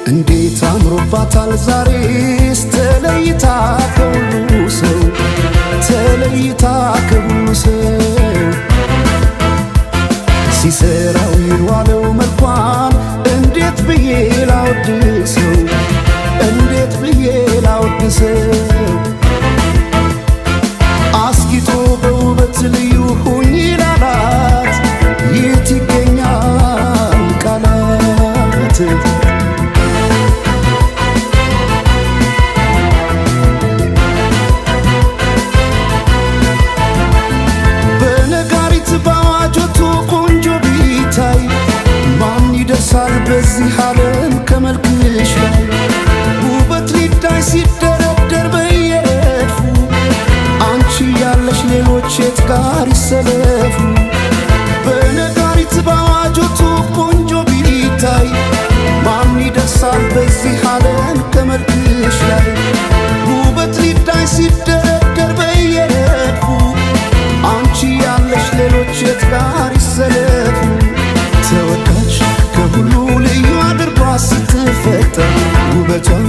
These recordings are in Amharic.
እንዴት አምሮባታል ዛሬስ ተለይታ ከሁሉ ሰው ተለይታ ከሁሉ ሰው ሲሰራው ይዋለው መልኳን እንዴት ብዬ ላወድሰው እንዴት ብዬ ላወድሰው አስጊጦ በውበት ልዩ ሁኝ ላላት የት ይገኛል ቃላት በዚህ ዓለም ከመልክሽ ላይ ውበት ሊታይ ሲደረደር በየረድፉ አንቺ ያለሽ ሌሎች የት ጋር ይሰለፉ በነጋሪት ባዋጆቱ ቆንጆ ቢታይ ማን ይደርሳል በዚህ ዓለም ከመልክሽ ላይ ውበት ሊታይ ሲደረደር በየረድፉ አንቺ ያለሽ ሌሎች የት ጋር ይሰለፉ ተወዳጅ ከሁሉ ልዩ አድርጓ ስትፈጠር ውበቷን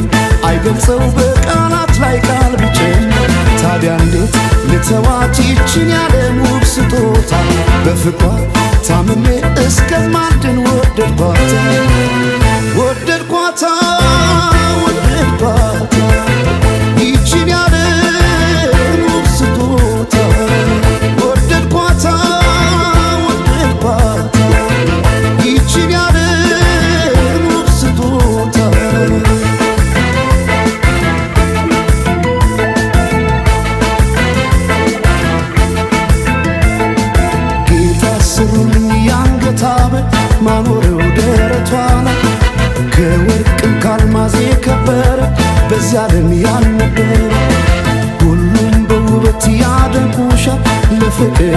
አይገልጸው በቃላት ላይ ቃል ብጨምር ታዲያ እንዴት ልተዋት ይችን ያለም ውብ ስጦታ በፍቅሯ ታምሜ እስከማልድን ወደድኳታ ወደድኳታ ወደድኳታ ይችን ያለም ውብ ስጦታ ወደድኳታ ማኖረው ደረቷ ላይ ከወርቅም ካልማዝ የከበረ በዚያ ዓለም ያልነበረ ሁሉም በውበት ያደንቁሻል ለፍቅር